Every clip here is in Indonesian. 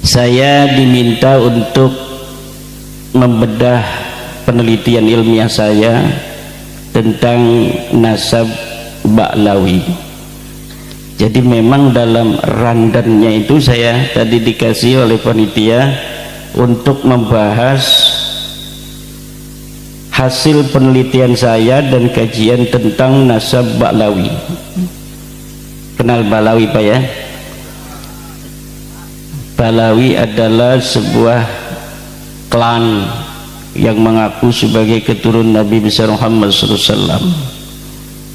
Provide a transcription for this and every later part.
Saya diminta untuk membedah penelitian ilmiah saya tentang nasab Ba'lawi. Jadi memang dalam rundownnya itu saya tadi dikasih oleh panitia untuk membahas hasil penelitian saya dan kajian tentang nasab Ba'lawi. Kenal Ba'lawi Pak ya? Ba'lawi adalah sebuah klan yang mengaku sebagai keturunan Nabi besar Muhammad SAW.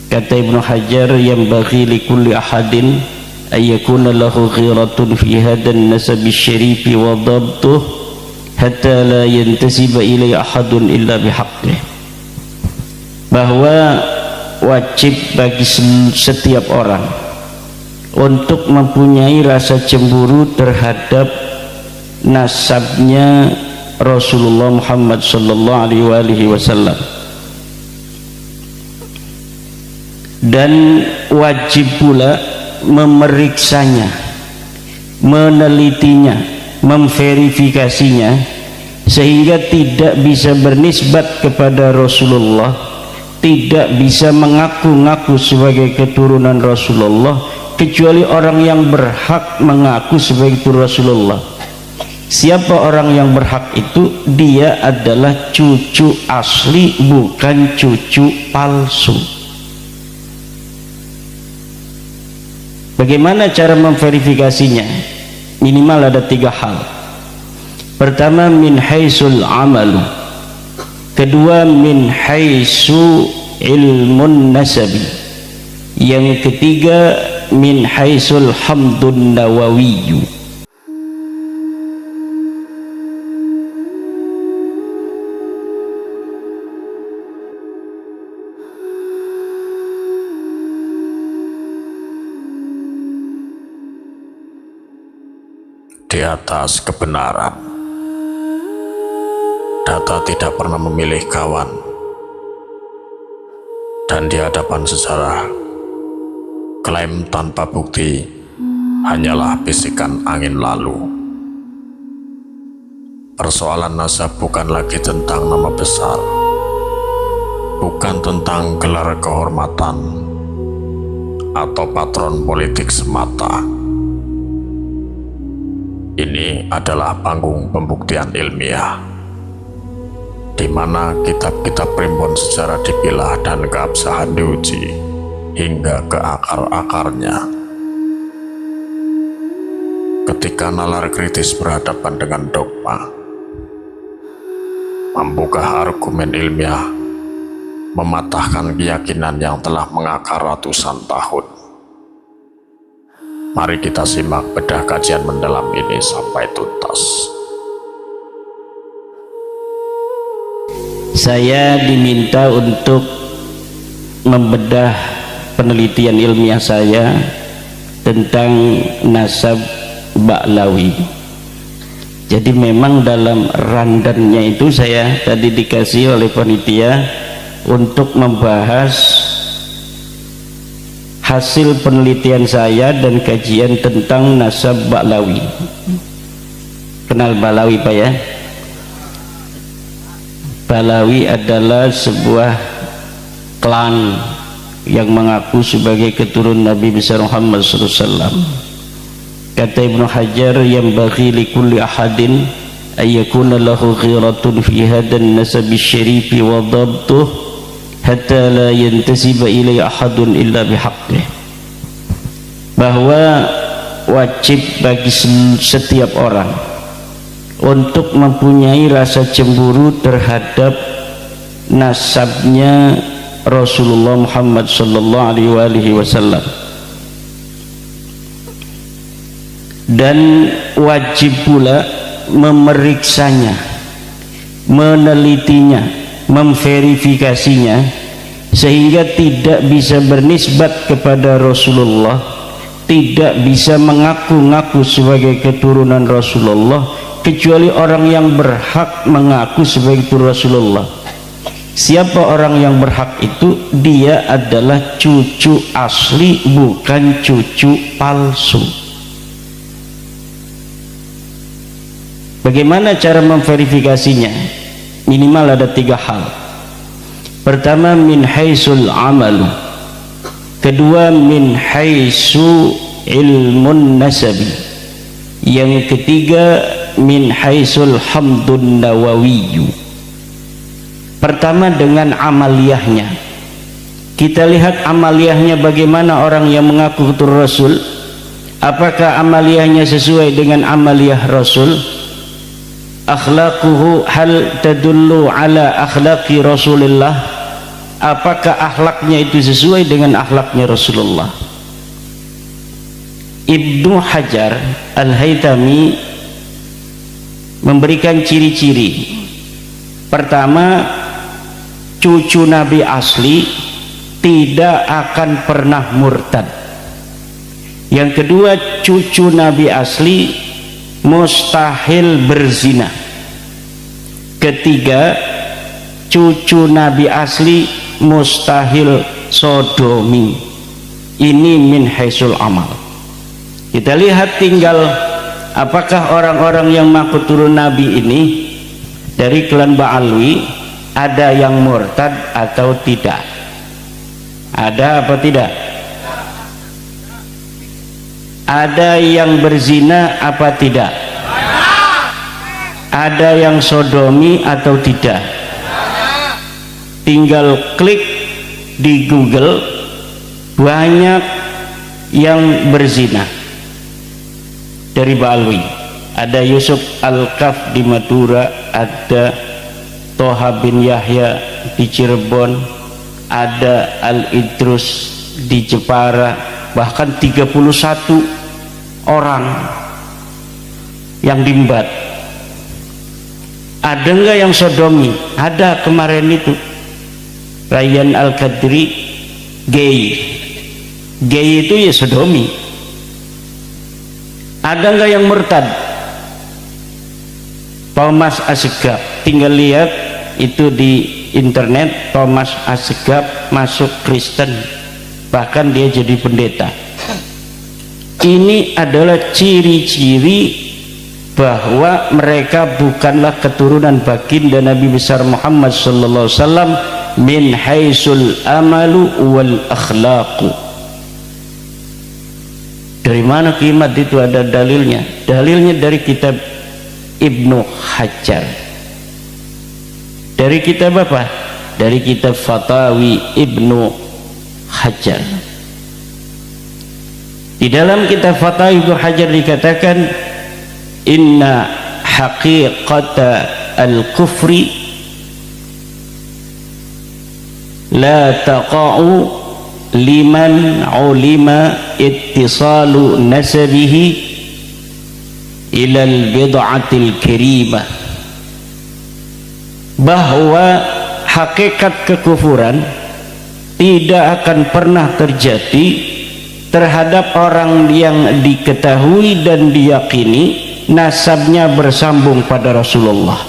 Kata Ibnu Hajar, yang bagi likulli ahadin ayyakuna lahu ghiratun fi hadan nasabi syarifi wa dhabtuh hatta la yantasiba ilai ahadun illa bihaqqih. Bahwa wajib bagi setiap orang untuk mempunyai rasa cemburu terhadap nasabnya Rasulullah Muhammad sallallahu alaihi wasallam, dan wajib pula memeriksanya, menelitinya, memverifikasinya, sehingga tidak bisa bernisbat kepada Rasulullah, tidak bisa mengaku-ngaku sebagai keturunan Rasulullah kecuali orang yang berhak mengaku sebagai keturunan Rasulullah. Siapa orang yang berhak itu? Dia adalah cucu asli, bukan cucu palsu. Bagaimana cara memverifikasinya? Minimal ada 3 hal. Pertama, min haisul amalu. Kedua, min haisu ilmun nasabi. Yang ketiga, min haisul hamdun nawawiyu. Di atas kebenaran, data tidak pernah memilih kawan, dan di hadapan sejarah, klaim tanpa bukti hanyalah bisikan angin lalu. Persoalan nasab bukan lagi tentang nama besar, bukan tentang gelar kehormatan atau patron politik semata. Ini adalah panggung pembuktian ilmiah, di mana kitab-kitab primbon sejarah dipilah dan keabsahan diuji hingga ke akar-akarnya. Ketika nalar kritis berhadapan dengan dogma, membuka argumen ilmiah, mematahkan keyakinan yang telah mengakar ratusan tahun. Mari kita simak bedah kajian mendalam ini sampai tuntas. Saya diminta untuk membedah penelitian ilmiah saya tentang nasab Ba'lawi. Jadi memang dalam rundownnya itu saya tadi dikasih oleh panitia untuk membahas hasil penelitian saya dan kajian tentang nasab Ba'lawi. Kenal Ba'lawi Pak ya? Ba'lawi adalah sebuah klan yang mengaku sebagai keturunan Nabi besar Muhammad SAW. Kata Ibnu Hajar, yang bagi likulli ahadin ayyakuna lahu ghiratun fi hadan nasabi syarifi wa dhabtuh hatta la yantasiba ilai ahadun illa bihaqqih. Bahwa wajib bagi setiap orang untuk mempunyai rasa cemburu terhadap nasabnya Rasulullah Muhammad sallallahu alaihi wasallam, dan wajib pula memeriksanya, menelitinya, memverifikasinya, sehingga tidak bisa bernisbat kepada Rasulullah, tidak bisa mengaku-ngaku sebagai keturunan Rasulullah kecuali orang yang berhak mengaku sebagai keturunan Rasulullah. Siapa orang yang berhak itu? Dia adalah cucu asli, bukan cucu palsu. Bagaimana cara memverifikasinya? Minimal ada 3 hal. Pertama, min haisul amalu. Kedua, min haisu ilmun nasabi. Yang ketiga, min haisul hamdun nawawiyu. Pertama dengan amaliyahnya. Kita lihat amaliyahnya bagaimana orang yang mengaku keturunan Rasul. Apakah amaliyahnya sesuai dengan amaliyah Rasul? Akhlaquhu hal tadullu ala akhlaqi Rasulillah. Apakah akhlaknya itu sesuai dengan akhlaknya Rasulullah? Ibnu Hajar Al-Haytami memberikan ciri-ciri. Pertama, cucu Nabi asli tidak akan pernah murtad. Yang kedua, cucu Nabi asli mustahil berzina. Ketiga, cucu Nabi asli mustahil sodomi. Ini min haisul amal. Kita lihat tinggal apakah orang-orang yang mengaku turun Nabi ini dari klan Ba'alwi ada yang murtad atau tidak? Ada apa tidak? Ada yang berzina apa tidak? Ada yang sodomi atau tidak? Tinggal klik di Google, banyak yang berzina dari Ba'alwi. Ada Yusuf Al-Kaf di Madura, ada Toha bin Yahya di Cirebon, ada Al-Idrus di Jepara, bahkan 31 orang yang dimbat. Ada enggak yang sodomi? Ada, kemarin itu Rayyan Al-Qadri gay itu ya sodomi. Ada enggak yang murtad? Thomas Assegaf, tinggal lihat itu di internet. Thomas Assegaf masuk Kristen, bahkan dia jadi pendeta. Ini adalah ciri-ciri bahwa mereka bukanlah keturunan baginda Nabi besar Muhammad sallallahu alaihi wasallam min haisul amalu wal akhlaqu. Dari mana kimat itu? Ada dalilnya. Dalilnya dari kitab Ibnu Hajar. Dari kitab apa? Dari kitab Fatawi Ibnu Hajar. Di dalam kitab Fatawi Ibnu Hajar dikatakan, inna haqiqata al-kufri la taqa'u liman ulima ittisalu nasabihi ilal bid'atil karimah. Bahwa hakikat kekufuran tidak akan pernah terjadi terhadap orang yang diketahui dan diyakini nasabnya bersambung pada Rasulullah.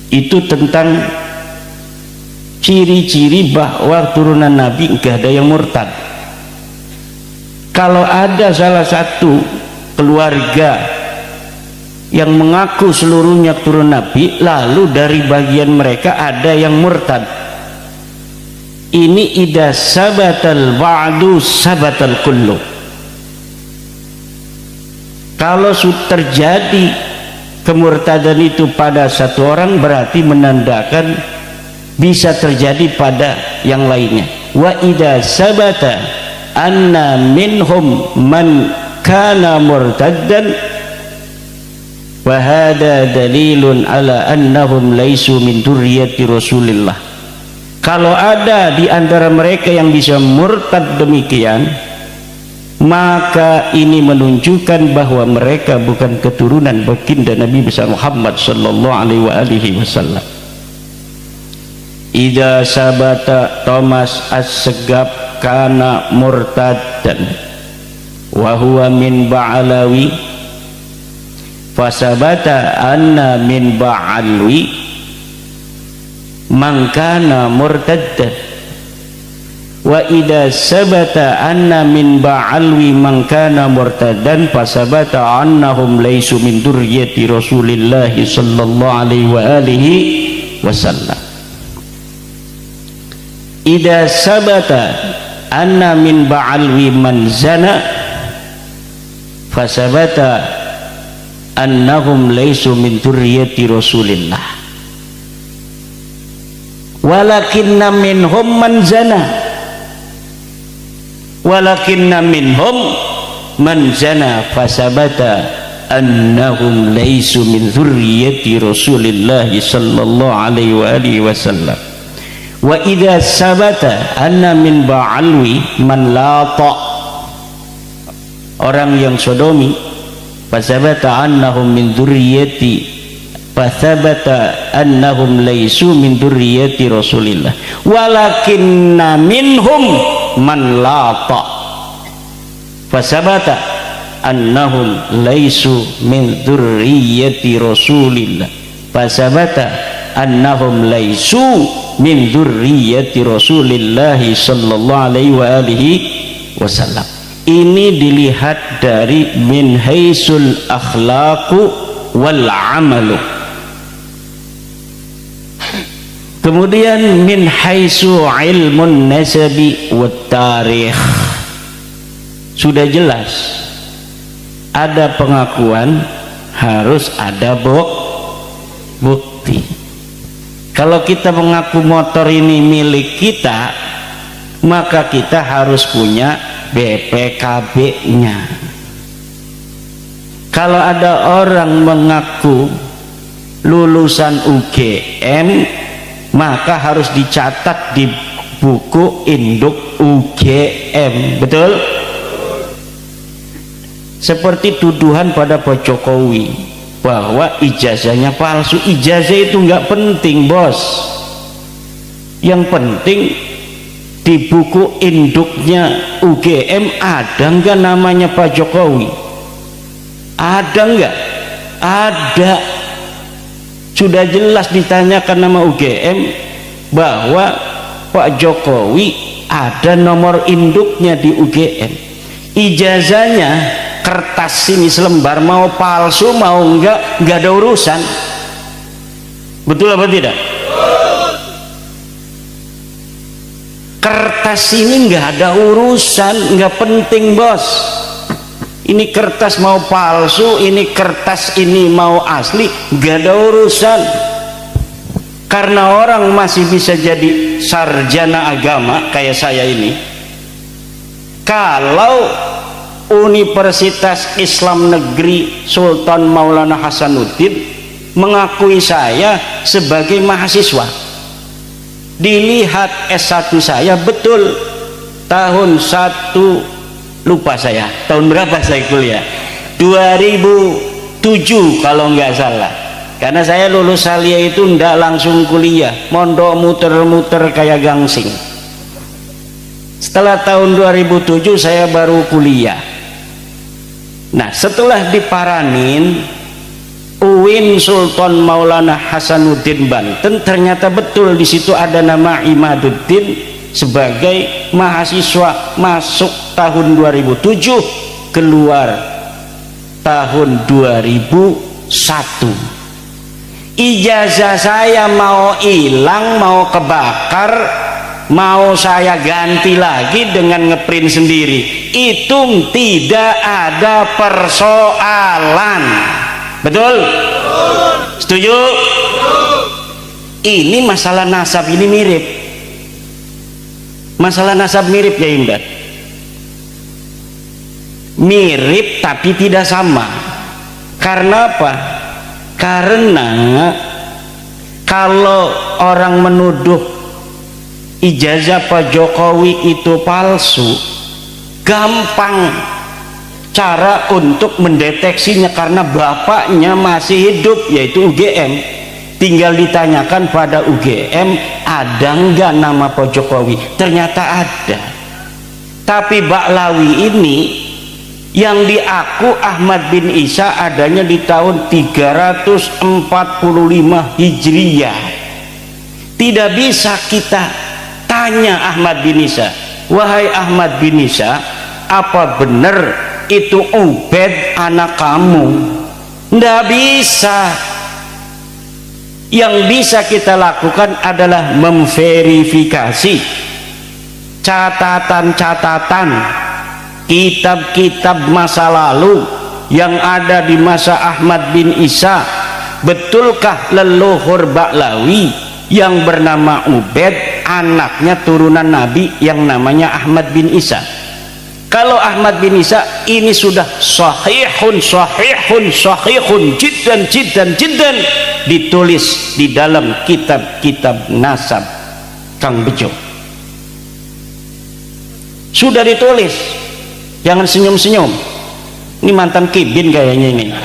Itu tentang ciri-ciri bahwa turunan Nabi enggak ada yang murtad. Kalau ada salah satu keluarga yang mengaku seluruhnya turun Nabi, lalu dari bagian mereka ada yang murtad, ini idza sabatal ba'du sabatal kullu. Kalau terjadi kemurtadan itu pada satu orang, berarti menandakan bisa terjadi pada yang lainnya. Wa idza sabata anna minhum man kana murtaddan wa hada dalilun ala annahum laisu min dzurriyyati Rasulillah. Kalau ada di antara mereka yang bisa murtad demikian, maka ini menunjukkan bahwa mereka bukan keturunan baginda Nabi besar Muhammad sallallahu alaihi wasallam. Idza sabata Thomas Assegaf kana murtaddan wa huwa min Ba'alawi fasabata anna min Ba'alwi man kana murtaddan wa idza sabata anna min ba'alwi man kana murtadan fasabata annahum laysu min dzurriyyati Rasulillah sallallahu alaihi wa alihi wasallam. Idza sabata anna min ba'alwi man zana fasabata annahum laysu min dzurriyyati Rasulillah walakinna minhum man zana walakinna minhum man zana fasabata annahum laysu min dzurriyyati Rasulillah sallallahu alaihi wa alihi wasallam. Wa idza sabata anna min ba'alwi man lata, orang yang sodomi, fasabata annahum min dzurriyyati fasabata annahum laysu min dzurriyyati Rasulillah walakinna minhum man lata fasabata annahum laysu min dzurriyyati Rasulillah fasabata annahum laysu min dzurriyyati Rasulillah sallallahu alaihi wa alihi wasallam. Ini dilihat dari min haisul akhlaqu wal amalu. Kemudian min haisu ilmun nasabi wat tarikh. Sudah jelas ada pengakuan, harus ada bukti. Kalau kita mengaku motor ini milik kita, maka kita harus punya BPKB-nya. Kalau ada orang mengaku lulusan UGM, maka harus dicatat di buku induk UGM. Betul? Seperti tuduhan pada Pak Jokowi bahwa ijazahnya palsu. Ijazah itu nggak penting, bos. Yang penting di buku induknya UGM ada nggak namanya Pak Jokowi? Ada nggak? Ada. Sudah jelas ditanyakan nama UGM bahwa Pak Jokowi ada nomor induknya di UGM. Ijazahnya kertas ini selembar, mau palsu mau enggak ada urusan. Betul apa tidak? Kertas ini enggak ada urusan, enggak penting, bos. Ini kertas mau palsu, ini kertas ini mau asli, enggak ada urusan. Karena orang masih bisa jadi sarjana agama kayak saya ini. Kalau Universitas Islam Negeri Sultan Maulana Hasanuddin mengakui saya sebagai mahasiswa, dilihat S1 saya, betul tahun 1, lupa saya tahun berapa saya kuliah, 2007 kalau nggak salah. Karena saya lulus salia itu ndak langsung kuliah, mondok muter-muter kayak gangsing. Setelah tahun 2007 saya baru kuliah. Nah, setelah diparanin UIN Sultan Maulana Hasanuddin Banten, ternyata betul di situ ada nama Imaduddin sebagai mahasiswa, masuk tahun 2007, keluar tahun 2001. Ijazah saya mau hilang, mau kebakar, mau saya ganti lagi dengan ngeprint sendiri, itu tidak ada persoalan. Betul? Setuju? Ini masalah nasab ini mirip. Masalah nasab mirip ya Imbat. Mirip tapi tidak sama. Karena apa? Karena kalau orang menuduh ijazah Pak Jokowi itu palsu, gampang cara untuk mendeteksinya karena bapaknya masih hidup, yaitu UGM. Tinggal ditanyakan pada UGM, ada nggak nama Pak Jokowi? Ternyata ada. Tapi Baklawi ini yang diaku Ahmad bin Isa adanya di tahun 345 Hijriyah. Tidak bisa kita tanya Ahmad bin Isa, wahai Ahmad bin Isa, apa benar itu Ubaid anak kamu? Nggak bisa. Yang bisa kita lakukan adalah memverifikasi catatan-catatan kitab-kitab masa lalu yang ada di masa Ahmad bin Isa. Betulkah leluhur Ba'lawi yang bernama Ubaid anaknya turunan Nabi yang namanya Ahmad bin Isa? Kalau Ahmad bin Isa ini sudah sahihun jiddan ditulis di dalam kitab-kitab nasab Kang Bejo, sudah ditulis. Jangan senyum-senyum, ini mantan kibin kayaknya ini.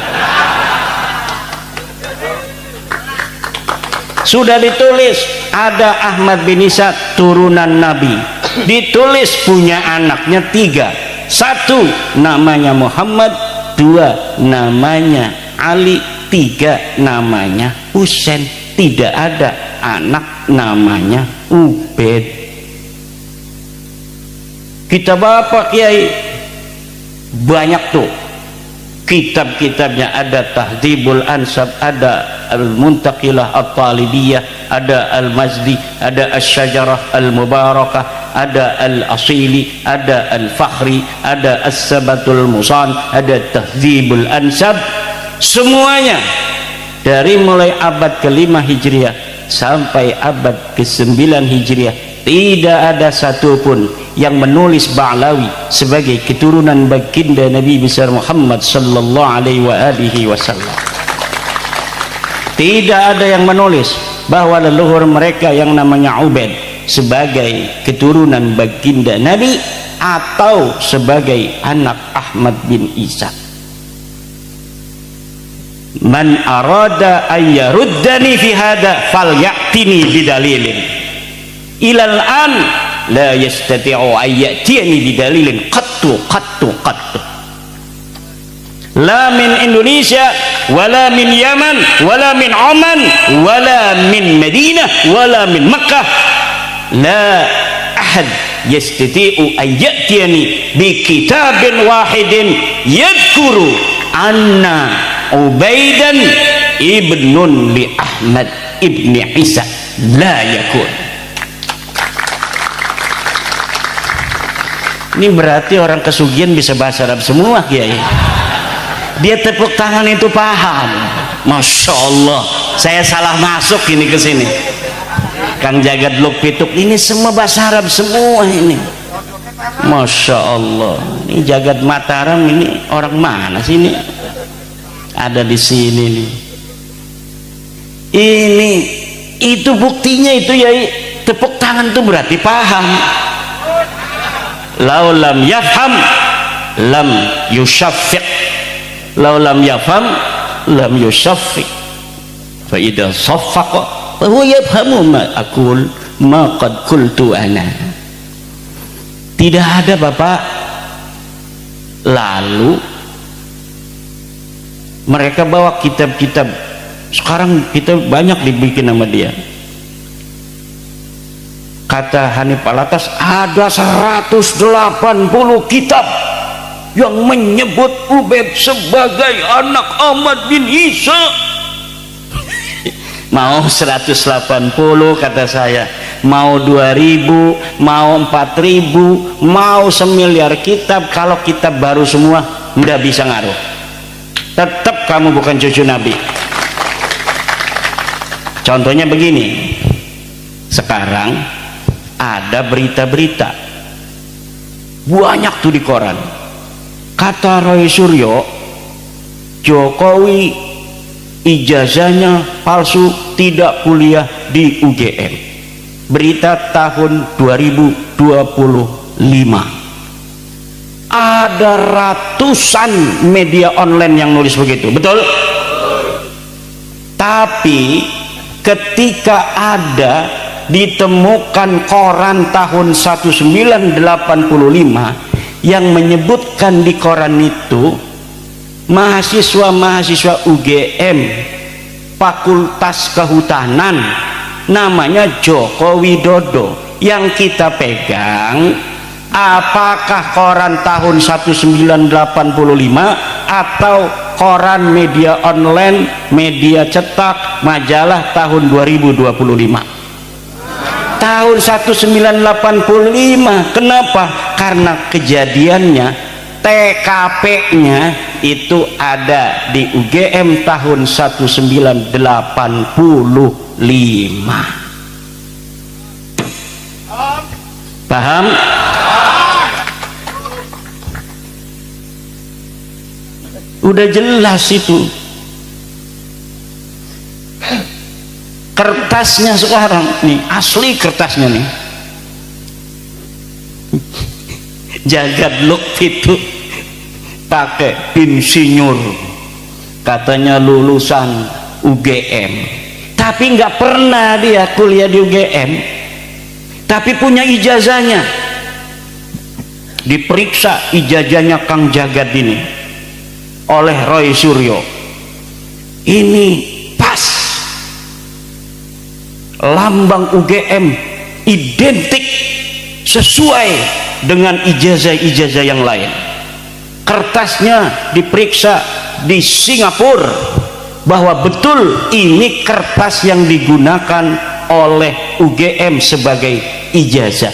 Sudah ditulis ada Ahmad bin Isa turunan Nabi, ditulis punya anaknya 3, 1 namanya Muhammad, 2 namanya Ali, 3 namanya Husain. Tidak ada anak namanya Ubaid. Kitab apa Kiai? Banyak tuh kitab-kitabnya, ada Tahdhibul Ansab, ada Al-Muntaqilah At-Talibiyah, ada Al-Mazdi, ada Asy-Syajarah Al-Mubarakah, ada Al-Asili, ada Al-Fakhri, ada As-Sabatul Musan, ada Tahdhibul Ansab. Semuanya dari mulai abad ke-5 Hijriah sampai abad ke-9 Hijriah tidak ada satupun yang menulis Ba'lawi sebagai keturunan baginda Nabi besar Muhammad sallallahu alaihi wasallam. Tidak ada yang menulis bahwa leluhur mereka yang namanya Ubaid sebagai keturunan baginda Nabi atau sebagai anak Ahmad bin Isa. Man arada ayyaruddani fi hada falyatini bidalilin. Ilal an la yastati'u ayyatiyani bidalilin qattu la min Indonesia wala min Yaman wala min Oman wala min Madinah wala min Makkah, la ahad yastati'u ayyatiyani bi kitabin wahidin yadhkuru anna Ubaidan ibnun li Ahmad ibni Isa, la yakun. Ini berarti orang kesugihan bisa bahasa Arab semua Kiai. Dia tepuk tangan itu paham. Masya Allah, saya salah masuk ini ke sini. Kang Jagat Luk Pituk ini semua bahasa Arab semua ini. Masya Allah, ini Jagat Mataram ini orang mana sih ini? Ada di sini nih. Ini itu buktinya itu ya, tepuk tangan itu berarti paham. Lau lam yafham lam yusaffiq, lau lam yafham lam yusaffiq, fa idza saffaqa fa huwa yafhamu ma aqul ma qad qultu ana. Tidak ada Bapak. Lalu mereka bawa kitab-kitab, sekarang kita banyak dibikin sama dia. Kata Hanif Alatas ada 180 kitab yang menyebut Ubaid sebagai anak Ahmad bin Isa. Mau 180 kata saya, mau 2000, mau 4000, mau semiliar kitab, kalau kitab baru semua nggak bisa ngaruh. Tetap kamu bukan cucu Nabi. Contohnya begini, sekarang ada berita-berita banyak tuh di koran, kata Roy Suryo Jokowi ijazahnya palsu, tidak kuliah di UGM. Berita tahun 2025. Ada ratusan media online yang nulis begitu, betul? Tapi ketika ada ditemukan koran tahun 1985 yang menyebutkan di koran itu mahasiswa-mahasiswa UGM Fakultas Kehutanan namanya Joko Widodo, yang kita pegang Apakah koran tahun 1985 atau koran media online, media cetak, majalah tahun 2025? Tahun 1985. Kenapa? Karena kejadiannya, TKP-nya itu ada di UGM tahun 1985. Paham? Udah jelas itu. Kertasnya sekarang nih, asli kertasnya nih, Jagad Lutfi itu pakai insinyur, katanya lulusan UGM, tapi nggak pernah dia kuliah di UGM, tapi punya ijazahnya. Diperiksa ijazahnya Kang Jagad ini oleh Roy Suryo, ini pas, lambang UGM identik sesuai dengan ijazah-ijazah yang lain. Kertasnya diperiksa di Singapura bahwa betul ini kertas yang digunakan oleh UGM sebagai ijazah.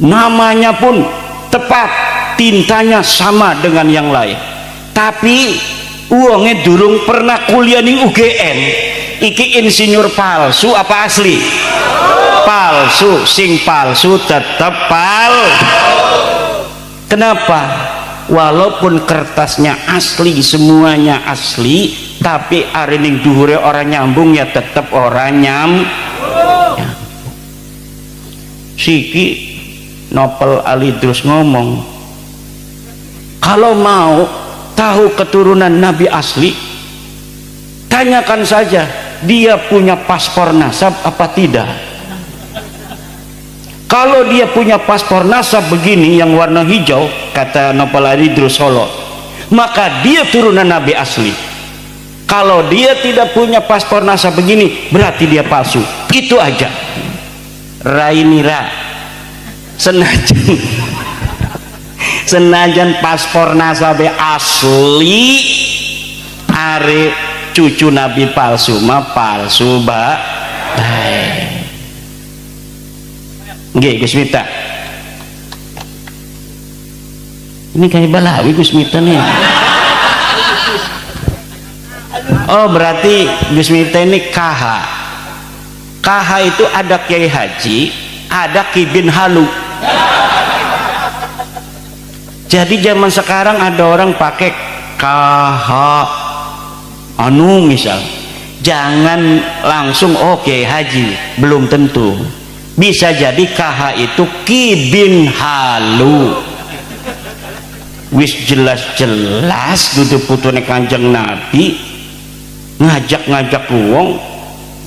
Namanya pun tepat, tintanya sama dengan yang lain, tapi uangnya durung pernah kuliah di UGM. Iki insinyur palsu apa asli? Palsu. Sing palsu tetep Kenapa? Walaupun kertasnya asli, semuanya asli, tapi arining duhure orang nyambung ya tetep orang ya. Siki Nopel Alidrus ngomong, kalau mau tahu keturunan Nabi asli, tanyakan saja dia punya paspor nasab apa tidak. Kalau dia punya paspor nasab begini yang warna hijau, kata Nopal Alidrus Solo, maka dia turunan Nabi asli. Kalau dia tidak punya paspor nasab begini, berarti dia palsu. Itu aja. Rainira senajan paspor nasab asli, are cucu Nabi palsu mah palsu nggih Gus Miftah. Ini kayak Balawi Gus Miftah nih. Oh berarti Gus Miftah ini KH. KH itu ada Kiai Haji, ada Ki bin Halu. Jadi zaman sekarang ada orang pakai KH anu misal, jangan langsung oke Haji, belum tentu. Bisa jadi KH itu Ki bin Halu. Wis jelas-jelas dudu putune Kanjeng Nabi, ngajak-ngajak wong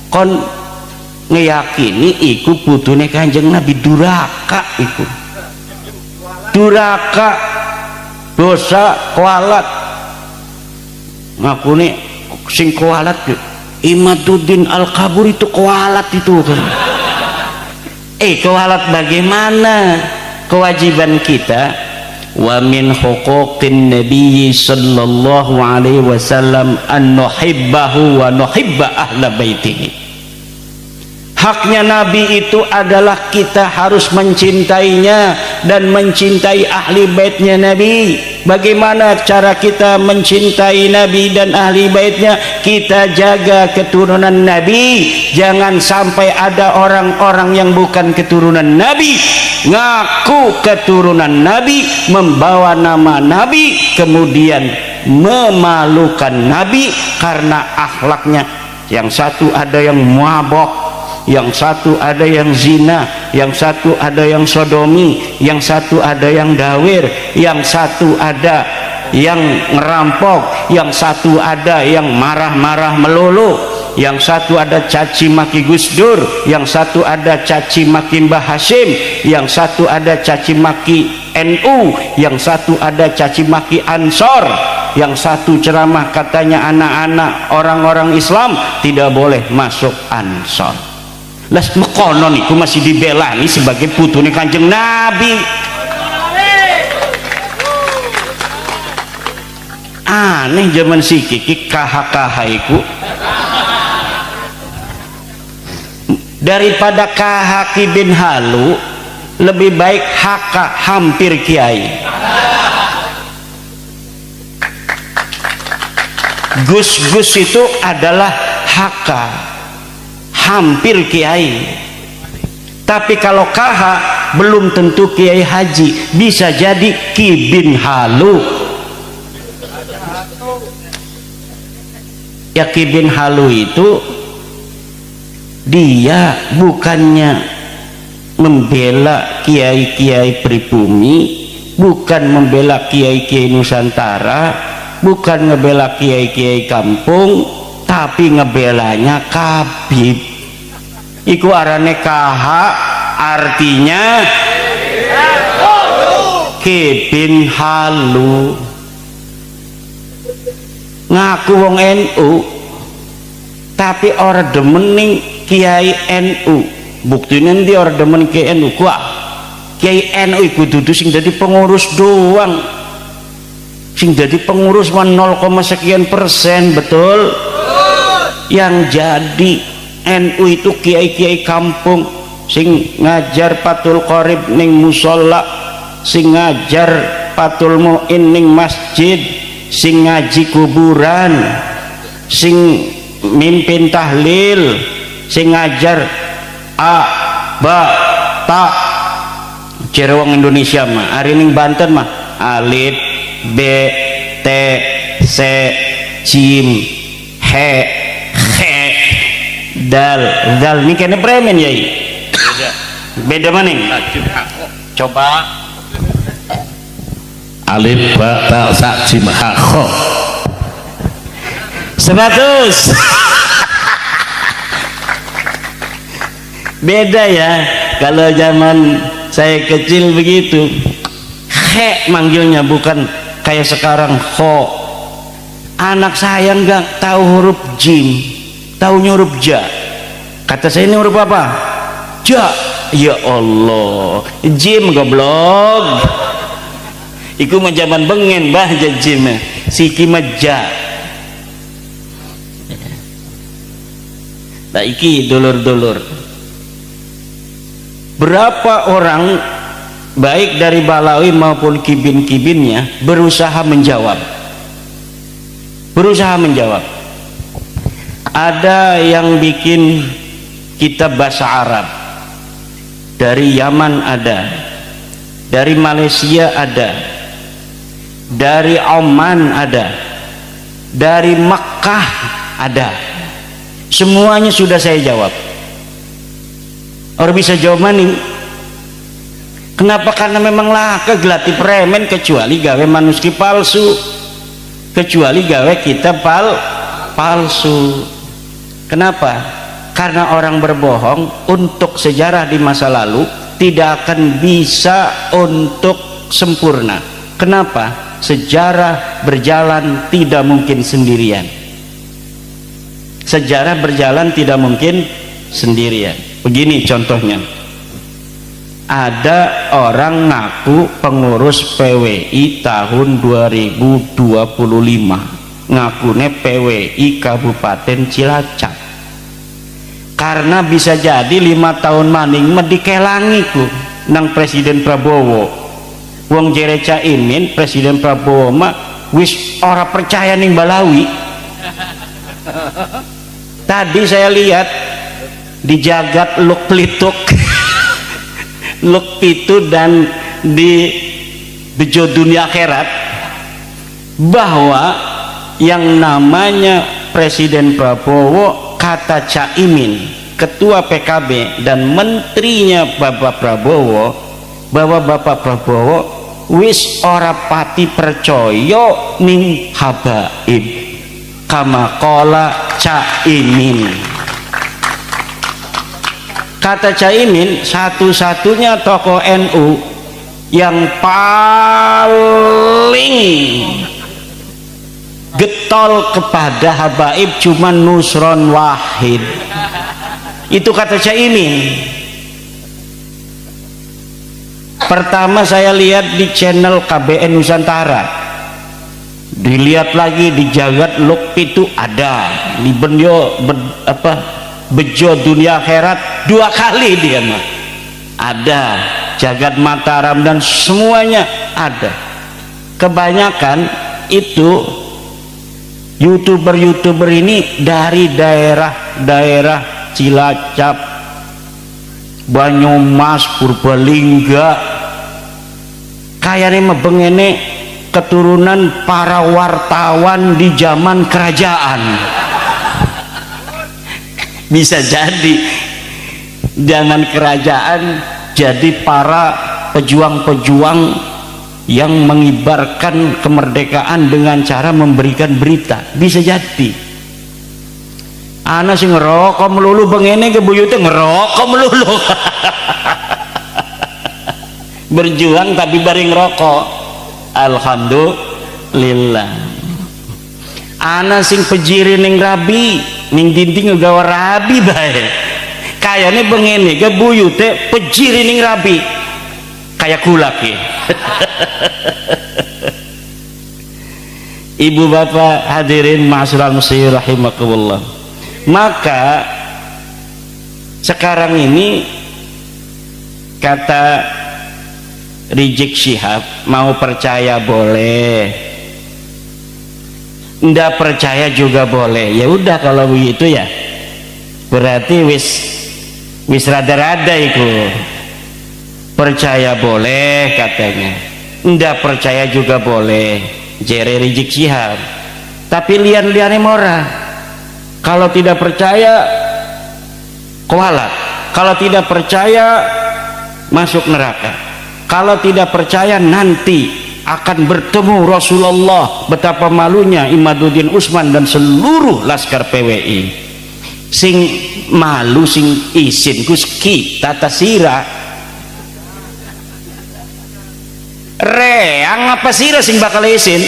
kon ngeyakini iku putune Kanjeng Nabi. Duraka iku, duraka, dosa, kualat. Ngakune sing kualat Imaduddin Al-Kabur itu kualat itu kan. Kualat bagaimana? Kewajiban kita, wa min huquqin nabiy sallallahu alaihi wasallam an nuhibbahu wa nuhibba ahla baitihi. Haknya Nabi itu adalah kita harus mencintainya dan mencintai ahli baitnya Nabi. Bagaimana cara kita mencintai Nabi dan ahli baitnya? Kita jaga keturunan Nabi. Jangan sampai ada orang-orang yang bukan keturunan Nabi ngaku keturunan Nabi, membawa nama Nabi, kemudian memalukan Nabi karena akhlaknya. Yang satu ada yang mabok, yang satu ada yang zina, yang satu ada yang sodomi, yang satu ada yang dawir, yang satu ada yang ngerampok, yang satu ada yang marah-marah melulu, yang satu ada caci maki Gus Dur, yang satu ada caci maki Mbah Hasyim, yang satu ada caci maki NU, yang satu ada caci maki Ansor, yang satu ceramah katanya anak-anak orang-orang Islam tidak boleh masuk Ansor. Las mekono niku masih dibelani sebagai putune Kanjeng Nabi. Aneh zaman sikiki kahak-kahaiku daripada kahaki bin halu, lebih baik haka hampir kiai. Gus-gus itu adalah haka hampir kiai, tapi kalau kaha belum tentu kiai haji, bisa jadi ki bin halu. Ya ki bin halu itu dia bukannya membela kiai-kiai pribumi, bukan membela kiai-kiai Nusantara, bukan ngebela kiai-kiai kampung, tapi ngebelanya Kabib. Iku arane kaha, artinya ki bin halu. Ngaku wong NU tapi orang demening kiai NU. Buktinya nanti orang demen kiai NU kuah. Kiai NU iku dudu sing jadi pengurus doang, sing jadi pengurus 0, sekian persen. Betul. Yang jadi NU itu kiai-kiai kampung sing ngajar patul qorib ning musola, sing ngajar patul muin ning masjid, sing ngaji kuburan, sing mimpin tahlil, sing ngajar a ba ta. Cerewong Indonesia mah hari ning Banten mah alif b t c jim he dal dal. Ini kena premen ya, beda mana? Coba alif ba ta sa jim ha kho 100. Beda ya. Kalau zaman saya kecil begitu, he manggilnya, bukan kayak sekarang ho. Anak saya nggak tahu huruf jim, tahunya huruf ja. Kata saya, ini huruf apa? Ja. Ya Allah, jim goblok. Iku mah zaman bengen bah jim, siki meja. Iki dulur-dulur, berapa orang baik dari Balawi maupun kibin-kibinnya berusaha menjawab. Ada yang bikin kitab bahasa Arab, dari Yaman ada, dari Malaysia ada, dari Oman ada, dari Makkah ada. Semuanya sudah saya jawab. Orang bisa jawab maning. Kenapa? Karena memang laka gelati premen, kecuali gawe manuskrip palsu, kecuali gawe kitab palsu. Kenapa? Karena orang berbohong untuk sejarah di masa lalu tidak akan bisa untuk sempurna. Kenapa? Sejarah berjalan tidak mungkin sendirian. Sejarah berjalan tidak mungkin sendirian. Begini contohnya, ada orang ngaku pengurus PWI tahun 2025, ngakune PWI Kabupaten Cilacap, karena bisa jadi 5 tahun maning medikelangiku nang Presiden Prabowo. Wong jere Caimin, Presiden Prabowo mah wis ora percaya ning Balawi. Tadi saya lihat di jagat Luk Plituk, Luk Pitu, dan di Bejo Dunia Akhirat, bahwa yang namanya Presiden Prabowo, kata Caimin, Ketua PKB dan menterinya Bapak Prabowo, bahwa Bapak Prabowo wis ora pati percaya ning habaib kama qala Caimin. Kata Caimin, satu-satunya tokoh NU yang paling getol kepada habaib cuma Nusron Wahid. Itu kata Caimin. Pertama saya lihat di channel KBN Nusantara, dilihat lagi di Jagat Lok itu ada, di Bejo Dunia Akhirat 2 kali dia mah ada, Jagat Mataram dan semuanya ada. Kebanyakan itu YouTuber ini dari daerah Cilacap, Banyumas, Purbalingga, kayaknya mah bengene keturunan para wartawan di zaman kerajaan. Bisa jadi zaman kerajaan, jadi para pejuang-pejuang yang mengibarkan kemerdekaan dengan cara memberikan berita. Bisa jadi anak sih ngerokok melulu bengene ke buyutnya ngerokok melulu. Berjuang tapi bareng ngerokok. Alhamdulillah. Anak sing pejiri ning rabi ning dinding ngegawa rabi bae, kayaknya bengene ke buyutnya pejiri ning rabi kayak kulak ya. Ibu bapak hadirin ma'asyiral muslimin rahimakumullah. Maka sekarang ini kata Rizik Syihab, mau percaya boleh, ndak percaya juga boleh. Ya udah kalau begitu ya berarti wis rada-rada itu. Percaya boleh katanya, ndak percaya juga boleh, jere Rizik Syihab. Tapi lian-liannya mora, kalau tidak percaya kualat, kalau tidak percaya masuk neraka, kalau tidak percaya nanti akan bertemu Rasulullah. Betapa malunya Imaduddin Usman dan seluruh laskar PWI. Sing malu sing isin kus kita tasira reang apa sira sing bakal isin.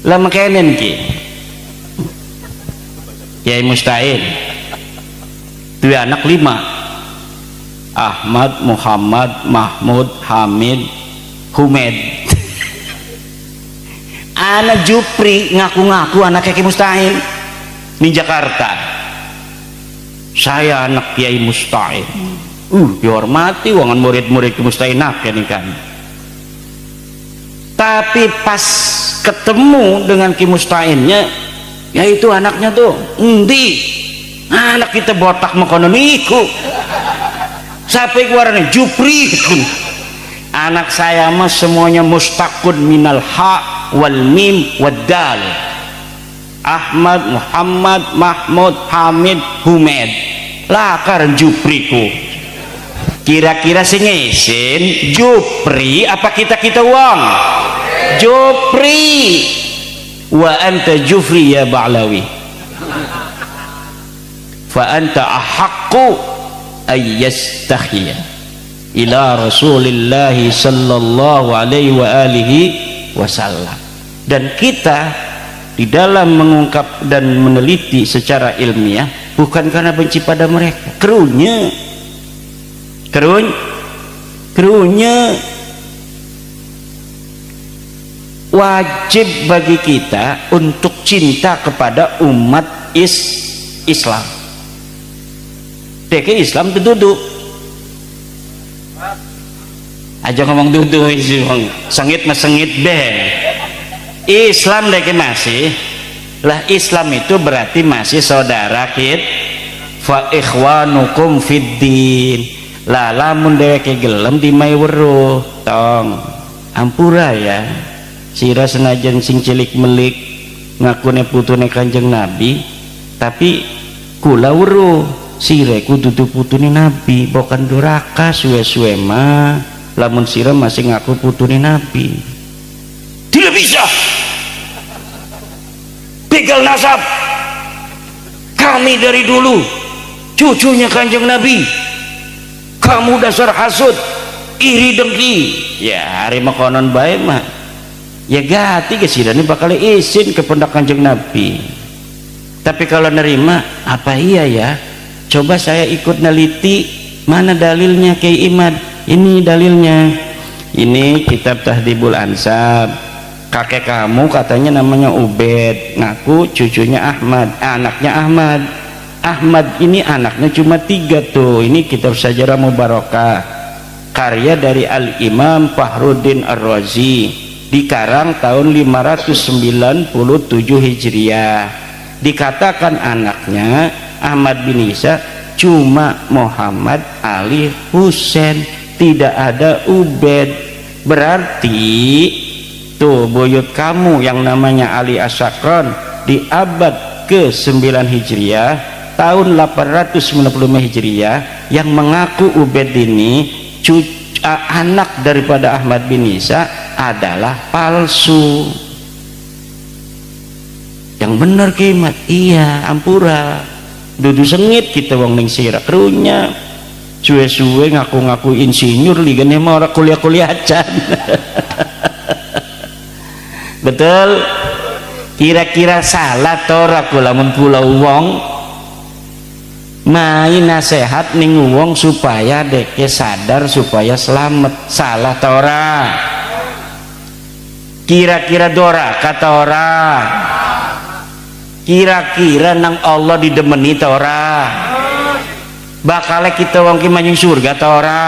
Lah makenen ki Kiai Musta'in dua anak 5, Ahmad, Muhammad, Mahmud, Hamid, Humed. Anak Jupri ngaku-ngaku anak Kiai Musta'in di Jakarta. Saya anak Kiai Musta'in. Dihormati wangan murid-murid Kiai Musta'in ini kan. Tapi pas ketemu dengan Kiai Musta'innya, yaitu anaknya tuh endi anak kita botak mekonomiku sampai keluarnya Jupri. Anak saya mah semuanya mustaqun minal ha wal mim wad dal. Ahmad, Muhammad, Mahmud, Hamid, Humed. Lakar Jupriku. Kira-kira sing isin Jupri apa kita uang? Jupri. Wa anta Jufri ya Ba'lawi. Fa anta ahaqqu ayyastakhiyya ila Rasulillah sallallahu alaihi wa alihi wasallam. Dan kita di dalam mengungkap dan meneliti secara ilmiah bukan karena benci pada mereka, kerunya wajib bagi kita untuk cinta kepada umat Islam. Deke Islam itu duduk aja ngomong duduk sengit mas sengit deh. Islam deke masih lah, Islam itu berarti masih saudara kita. Fa ikhwanukum fiddin. Lah lamun deweke gelem di mai weruh tong ampura ya sira senajan sing cilik melik ngakune putune Kanjeng Nabi, tapi kula weruh sira kudu putune Nabi, bukan duraka suwe-suwe mah lamun sira masih ngaku putune Nabi. Tidak bisa begal nasab. Kami dari dulu cucunya Kanjeng Nabi. Kamu dasar hasud, iri dengki. Ya hari makonon baik mah ya gati kesidani bakal isin ke pundak Kanjeng Nabi. Tapi kalau nerima, apa iya ya? Coba saya ikut neliti, mana dalilnya Kiai Imad? Ini dalilnya. Ini kitab Tahdhibul Ansab. Kakek kamu katanya namanya Ubed, ngaku cucunya Ahmad, anaknya Ahmad. Ahmad ini anaknya cuma 3 tuh. Ini kitab Sajarah Mubarakah, karya dari Al-Imam Fakhruddin Ar-Razi, dikarang tahun 597 Hijriah. Dikatakan anaknya Ahmad bin Isa cuma Muhammad Ali Husain, tidak ada Ubed. Berarti tuh buyut kamu yang namanya Ali Asyakron di abad ke-9 Hijriah, tahun 895 Hijriah, yang mengaku Ubed ini anak daripada Ahmad bin Isa adalah palsu. Yang benar Kimat, iya ampura. Dudu sengit kita wong ning sira krunya. Suwe-suwe ngaku-ngaku insinyur ligane mah ora kuliah-kuliah acan. Betul? Kira-kira salah to ora lamun kula wong main nasihat ning wong supaya deke sadar supaya selamat, salah ta ora? Kira-kira dora kata ora? Kira-kira nang Allah didemeni ta ora? Bakal kita wong ki manjing surga ta ora?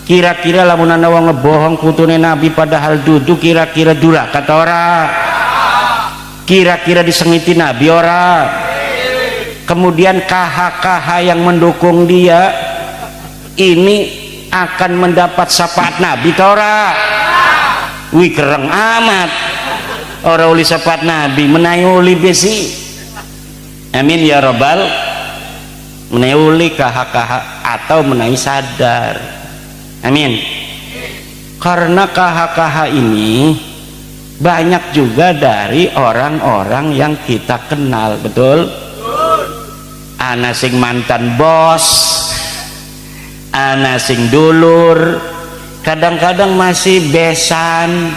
Kira-kira lamun ana wong ngebohong putune Nabi padahal dudu, kira-kira duraka ta ora? Kira-kira disengiti Nabi ora? Kemudian KH-KH yang mendukung dia ini akan mendapat syafaat Nabi ta ora? Wih kereng amat, ora uli syafaat Nabi menawi uli besi. Amin ya rabbal, menawi uli KH-KH atau menawi sadar. Amin. Karena KH-KH ini banyak juga dari orang-orang yang kita kenal, betul? Ana sing mantan bos, ana sing dulur, kadang-kadang masih besan,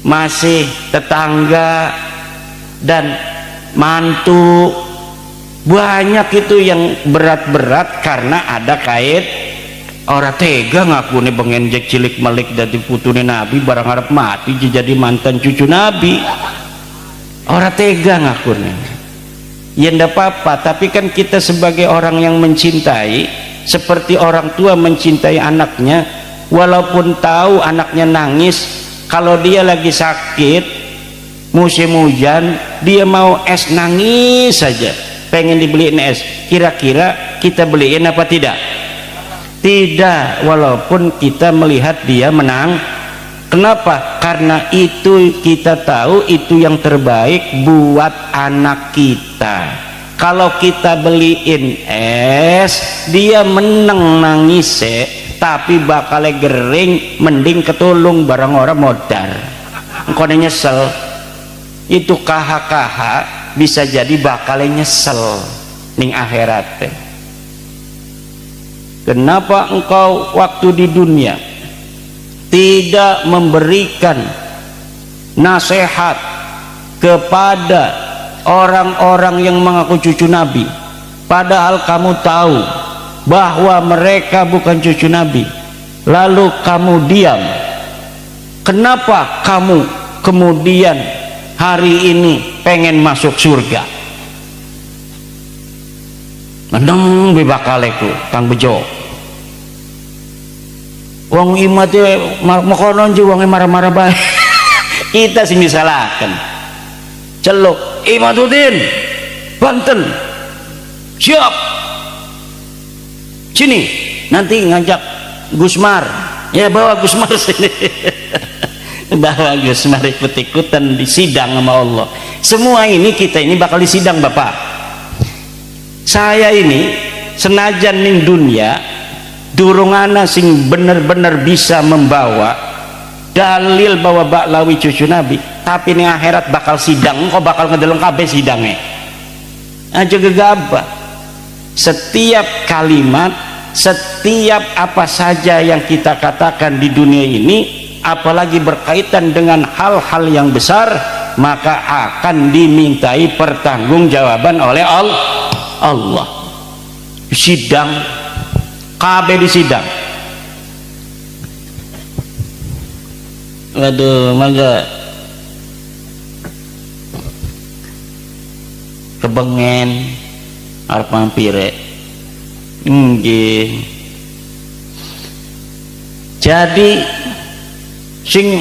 masih tetangga dan mantu. Banyak itu yang berat-berat karena ada kait orang tega ngaku nih bengenjek cilik melik dari putune Nabi barang harap mati jadi mantan cucu Nabi. Orang tega ngaku nih. Ya ndak apa-apa, tapi kan kita sebagai orang yang mencintai, seperti orang tua mencintai anaknya, walaupun tahu anaknya nangis, kalau dia lagi sakit musim hujan dia mau es nangis saja pengen dibeliin es, kira-kira kita beliin apa tidak? Tidak, walaupun kita melihat dia menang. Kenapa? Karena itu kita tahu itu yang terbaik buat anak kita. Kalau kita beliin es dia menang nangis tapi bakal gering, mending ketulung barang orang modar engkau nyesel. Itu KH-KH bisa jadi bakal nyesel ning akhirat. Kenapa engkau waktu di dunia tidak memberikan nasihat kepada orang-orang yang mengaku cucu Nabi, padahal kamu tahu bahwa mereka bukan cucu Nabi, lalu kamu diam? Kenapa kamu kemudian hari ini pengen masuk surga? Menang bebakaleku Kang Bejo wong imat makonon juga wong marah-marah baik. Kita sih misalkan celuk Imaduddin Banten siap sini, nanti ngajak Gusmar ya, bawa Gusmar sini. Bawa Gusmar ikut-ikutan di sidang sama Allah. Semua ini kita ini bakal disidang Bapak. Saya ini senajan ning dunia durung ana sing bener-bener bisa membawa dalil bahwa Baklawi cucu Nabi, tapi ning akhirat bakal sidang, kok bakal ngedeleng kabeh sidangnya aja gegabah. Setiap kalimat, setiap apa saja yang kita katakan di dunia ini, apalagi berkaitan dengan hal-hal yang besar, maka akan dimintai pertanggungjawaban oleh Allah. Sidang KB di sidang. Waduh, mangga kebengen arep mampire. Nggih. Jadi sing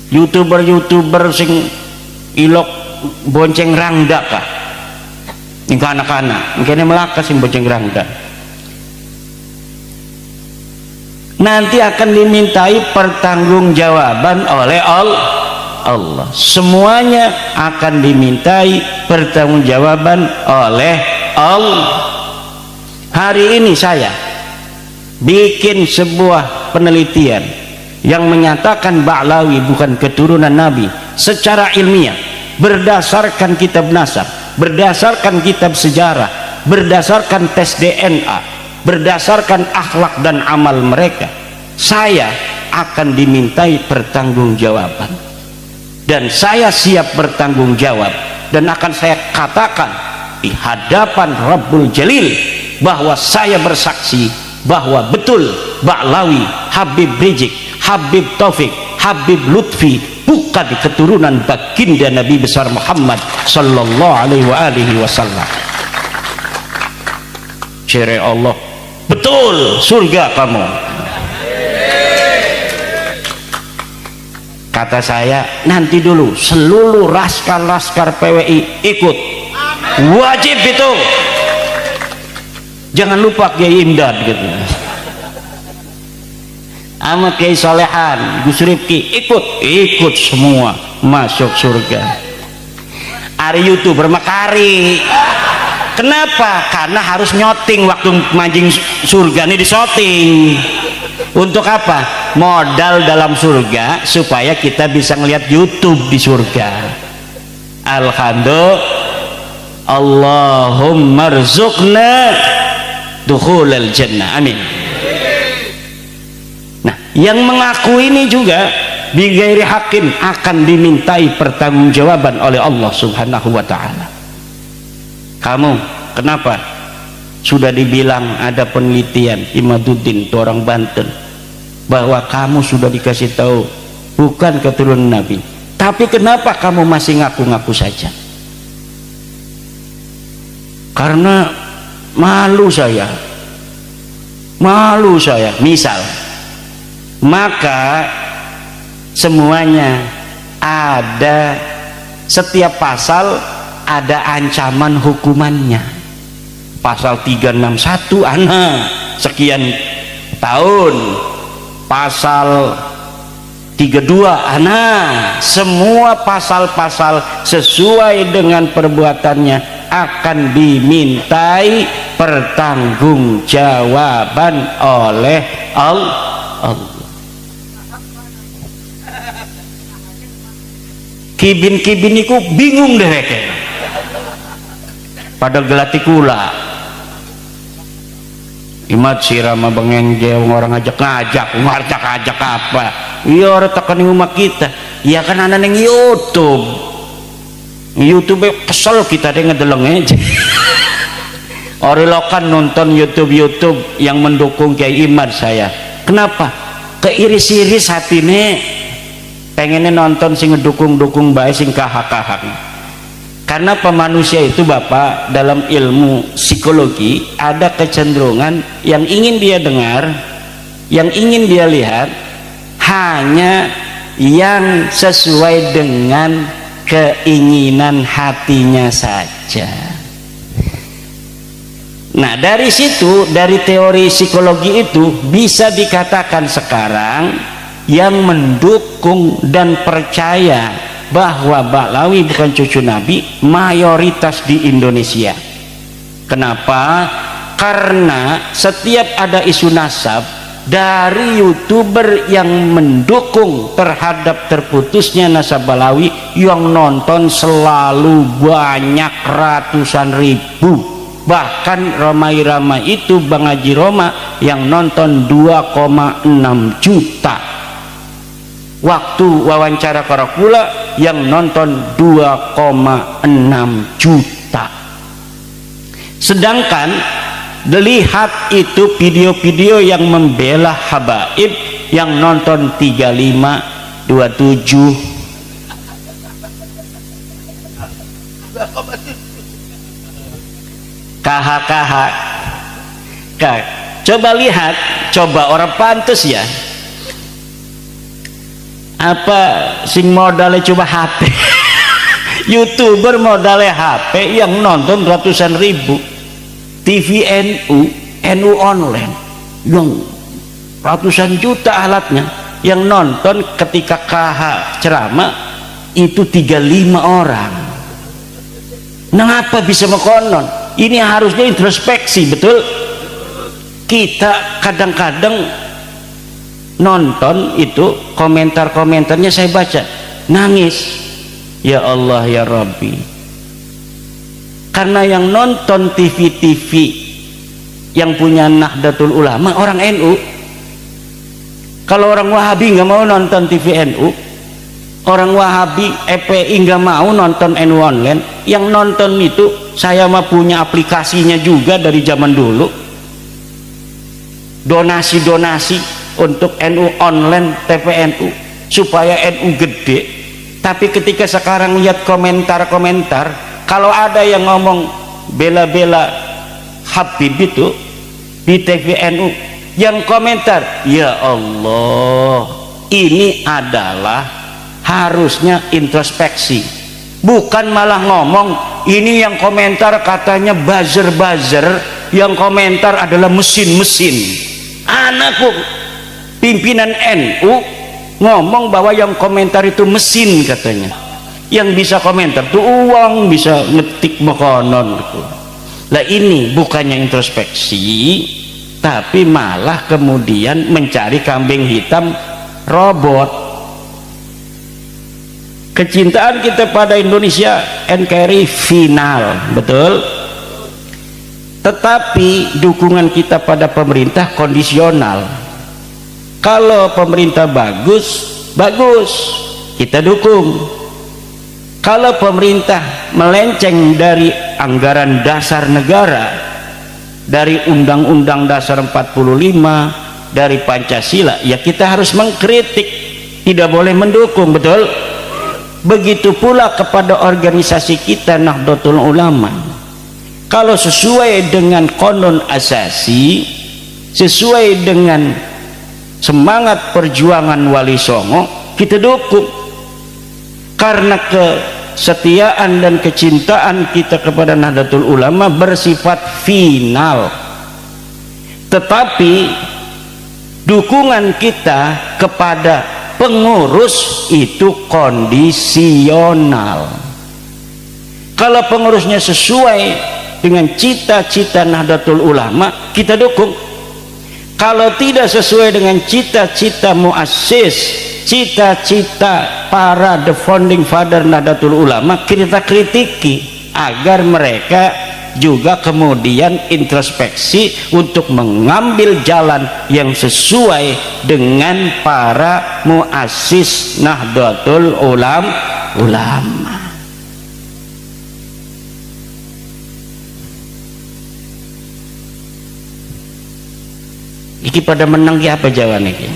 YouTuber sing ilok bonceng rangda kah? Ning anak-anak, kene melaka sing bonceng rangda. Nanti akan dimintai pertanggungjawaban oleh Allah. Semuanya akan dimintai pertanggungjawaban oleh Allah. Hari ini saya bikin sebuah penelitian yang menyatakan Ba'lawi bukan keturunan Nabi secara ilmiah, berdasarkan kitab nasab, berdasarkan kitab sejarah, berdasarkan tes DNA, berdasarkan akhlak dan amal mereka. Saya akan dimintai pertanggungjawaban, dan saya siap bertanggung jawab, dan akan saya katakan di hadapan Rabbul Jalil bahwa saya bersaksi bahwa betul Ba'lawi, Habib Rizik, Habib Taufik, Habib Lutfi bukan keturunan baginda Nabi besar Muhammad sallallahu alaihi wasallam. Cere Allah, betul surga kamu. Kata saya, nanti dulu seluruh laskar PWI ikut, wajib itu. Jangan lupa Kiai Imdad gitu, Ahmad Kiai Solehan, Gus Rifki ikut semua masuk surga. Ari YouTuber makari. Kenapa? Karena harus nyoting waktu mancing surga ini, disoting. Untuk apa? Modal dalam surga supaya kita bisa ngelihat YouTube di surga. Alhamdulillah, Allahumma rzuqna dukhulal jannah, amin. Nah, yang mengaku ini juga bighairi haqqin akan dimintai pertanggungjawaban oleh Allah Subhanahu wa taala. Kamu kenapa? Sudah dibilang ada penelitian Imaduddin, itu orang Banten, bahwa kamu sudah dikasih tahu bukan keturunan Nabi, tapi kenapa kamu masih ngaku-ngaku saja? Karena malu saya misal. Maka semuanya ada, setiap pasal ada ancaman hukumannya. Pasal 361 sekian tahun, pasal 32 semua pasal-pasal sesuai dengan perbuatannya akan dimintai pertanggungjawaban oleh Allah. Kibin-kibin iku bingung deh reke, pada gelati kula imat sirama bengengge orang ngajak apa iya orang tekan umat kita ya kan anak yang YouTube kesel kita deh ngedeleng aja. Orilokan nonton YouTube yang mendukung Kiai Imad saya. Kenapa? Keiris-iris hatine pengennya nonton sing ngedukung-dukung bae sing kahak-kahak. Karena pemanusia itu Bapak dalam ilmu psikologi ada kecenderungan yang ingin dia dengar, yang ingin dia lihat hanya yang sesuai dengan keinginan hatinya saja. Nah, dari situ, dari teori psikologi itu bisa dikatakan sekarang yang mendukung dan percaya bahwa Ba'lawi bukan cucu Nabi mayoritas di Indonesia. Kenapa? Karena setiap ada isu nasab dari YouTuber yang mendukung terhadap terputusnya nasab Ba'lawi, yang nonton selalu banyak ratusan ribu. Bahkan ramai-ramai itu Bang Haji Roma yang nonton 2,6 juta. Waktu wawancara karakula yang nonton 2,6 juta. Sedangkan lihat itu video-video yang membela habaib yang nonton 35, 27. KH. Coba lihat, coba orang pantes ya. Apa sing modalnya coba HP. YouTuber modalnya HP yang nonton ratusan ribu. TV NU online yang ratusan juta alatnya, yang nonton ketika KH ceramah itu 35 orang. Mengapa bisa mekonon? Ini harusnya introspeksi, betul? Kita kadang-kadang nonton itu komentar-komentarnya saya baca nangis, ya Allah ya Rabbi, karena yang nonton TV yang punya Nahdlatul Ulama orang NU. Kalau orang Wahabi nggak mau nonton TV NU, orang Wahabi EPI nggak mau nonton NU online, yang nonton itu saya mah punya aplikasinya juga dari zaman dulu, donasi untuk NU online TPNU supaya NU gede. Tapi ketika sekarang lihat komentar-komentar, kalau ada yang ngomong bela-bela Habib itu di TVNU, yang komentar, ya Allah, ini adalah harusnya introspeksi, bukan malah ngomong ini yang komentar katanya buzzer, yang komentar adalah mesin-mesin. Anakku pimpinan NU ngomong bahwa yang komentar itu mesin katanya, yang bisa komentar tuh uang, bisa ngetik mekonon gitu. Lah ini bukannya introspeksi, tapi malah kemudian mencari kambing hitam robot. Kecintaan kita pada Indonesia NKRI final, betul? Tetapi dukungan kita pada pemerintah kondisional. Kalau pemerintah bagus kita dukung. Kalau pemerintah melenceng dari anggaran dasar negara, dari Undang-Undang Dasar 45, dari Pancasila, ya kita harus mengkritik, tidak boleh mendukung, betul? Begitu pula kepada organisasi kita Nahdlatul Ulama. Kalau sesuai dengan konon asasi, sesuai dengan semangat perjuangan Wali Songo, kita dukung. Karena kesetiaan dan kecintaan kita kepada Nahdlatul Ulama bersifat final. Tetapi dukungan kita kepada pengurus itu kondisional. Kalau pengurusnya sesuai dengan cita-cita Nahdlatul Ulama, kita dukung. Kalau tidak sesuai dengan cita-cita muassis, cita-cita para the founding father Nahdlatul Ulama, kita kritiki agar mereka juga kemudian introspeksi untuk mengambil jalan yang sesuai dengan para muassis Nahdlatul Ulama. Iki pada menang ki apa jawabannya ki?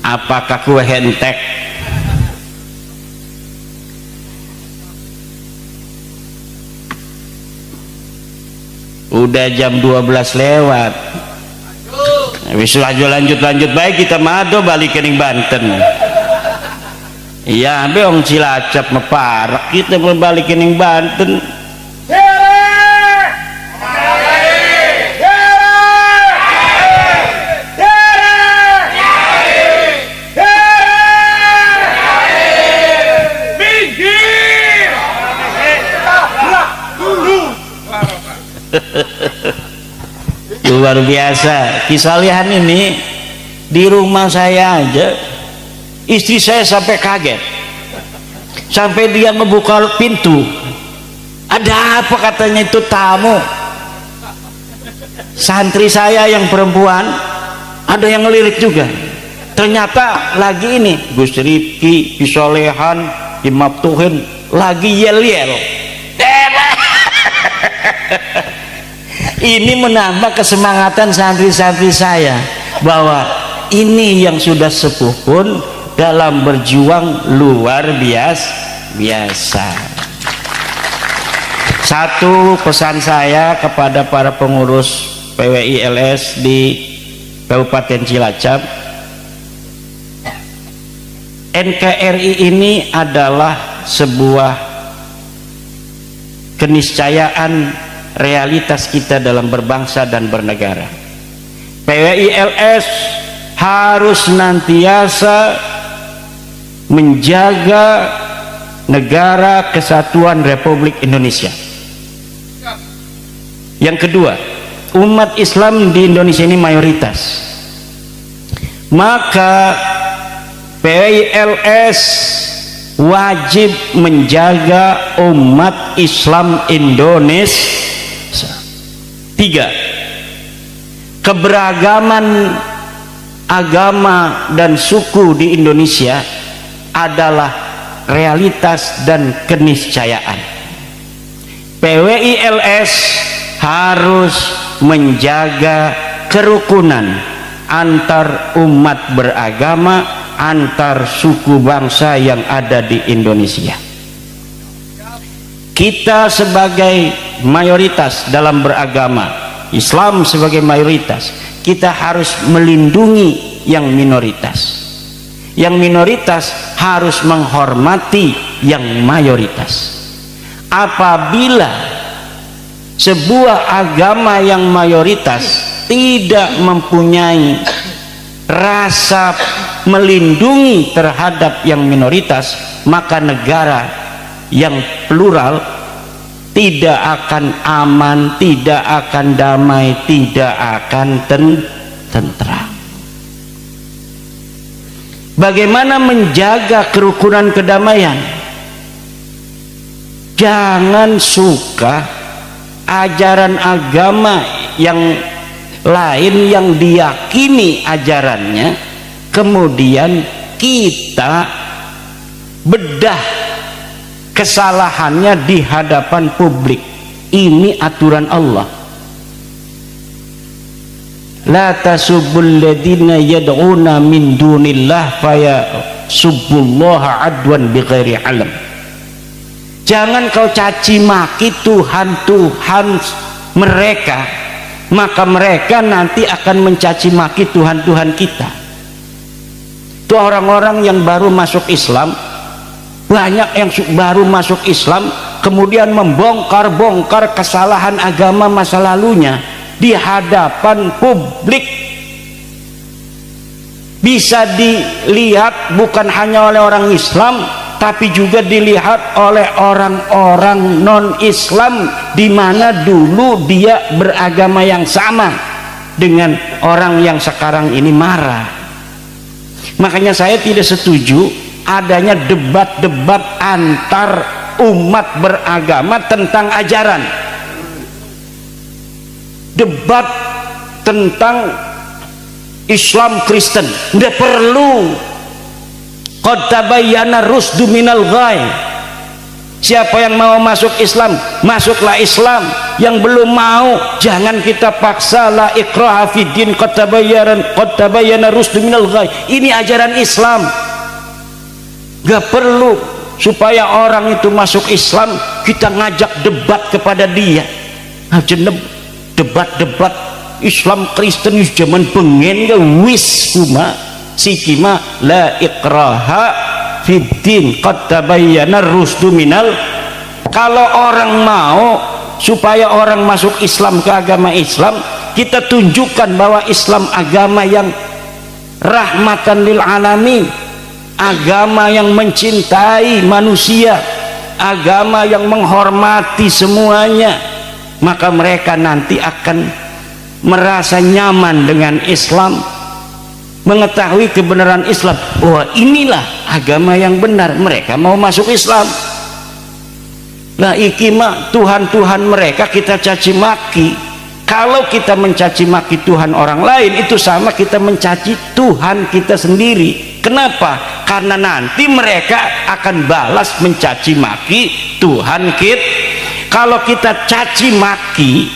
Apakah kue hentek? Udah jam 12 lewat. Wis lanjut baik kita mado balik ke Banten. Iya, beong Cilacap meparak kita balik ke Banten. Luar biasa kisah lihan ini. Di rumah saya aja istri saya sampai kaget, sampai dia membuka pintu, ada apa katanya, itu tamu santri saya yang perempuan, ada yang ngelirik juga. ternyata lagi ini Gus Rifki, Bisolehan, Imaptuhin lagi yel-yel. Ini menambah kesemangatan santri-santri saya bahwa ini yang sudah sepuh pun dalam berjuang luar biasa. Satu pesan saya kepada para pengurus PWI LS di Kabupaten Cilacap, NKRI ini adalah sebuah keniscayaan realitas kita dalam berbangsa dan bernegara. PWI LS harus senantiasa menjaga negara kesatuan Republik Indonesia. Yang kedua, umat Islam di Indonesia ini mayoritas, maka PWI LS wajib menjaga umat Islam Indonesia. 3. Keberagaman agama dan suku di Indonesia adalah realitas dan keniscayaan. PWI LS harus menjaga kerukunan antar umat beragama, antar suku bangsa yang ada di Indonesia. Kita sebagai mayoritas dalam beragama, Islam sebagai mayoritas, kita harus melindungi yang minoritas. Yang minoritas harus menghormati yang mayoritas. Apabila sebuah agama yang mayoritas tidak mempunyai rasa melindungi terhadap yang minoritas, maka negara yang plural tidak akan aman, tidak akan damai, tidak akan tentram. Bagaimana menjaga kerukunan kedamaian? Jangan suka ajaran agama yang lain yang diyakini ajarannya kemudian kita bedah kesalahannya di hadapan publik. Ini aturan Allah. La tasubbul ladina yad'una min dunillah fayasubbullaha adwan bighairi alam. Jangan kau caci maki Tuhan-Tuhan mereka, maka mereka nanti akan mencaci maki Tuhan-Tuhan kita. Itu orang-orang yang baru masuk Islam, banyak yang baru masuk Islam kemudian membongkar-bongkar kesalahan agama masa lalunya di hadapan publik. Bisa dilihat bukan hanya oleh orang Islam, tapi juga dilihat oleh orang-orang non-Islam, di mana dulu dia beragama yang sama dengan orang yang sekarang ini marah. Makanya saya tidak setuju adanya debat-debat antar umat beragama tentang ajaran. Debat tentang Islam Kristen udah perlu. Qad tabayyana rusdu minal ghai. Siapa yang mau masuk Islam, masuklah Islam. Yang belum mau, jangan kita paksa. La ikraha fid din, qad tabayyana rusdu minal ghai. Ini ajaran Islam. Gak perlu supaya orang itu masuk Islam kita ngajak debat kepada dia. Debat-debat Islam Kristen zaman pengen ke wis kuma sikima la ikraha fiddin qad tabayyana rusdu minal. Kalau orang mau supaya orang masuk Islam ke agama Islam, kita tunjukkan bahwa Islam agama yang rahmatan lil alamin, agama yang mencintai manusia, agama yang menghormati semuanya, maka mereka nanti akan merasa nyaman dengan Islam, mengetahui kebenaran Islam. Wah, inilah agama yang benar. Mereka mau masuk Islam. Nah, iki mah Tuhan-Tuhan mereka kita caci maki. kalau kita mencaci maki Tuhan orang lain, itu sama kita mencaci Tuhan kita sendiri. Kenapa? Karena nanti mereka akan balas mencaci maki Tuhan kita. Kalau kita caci maki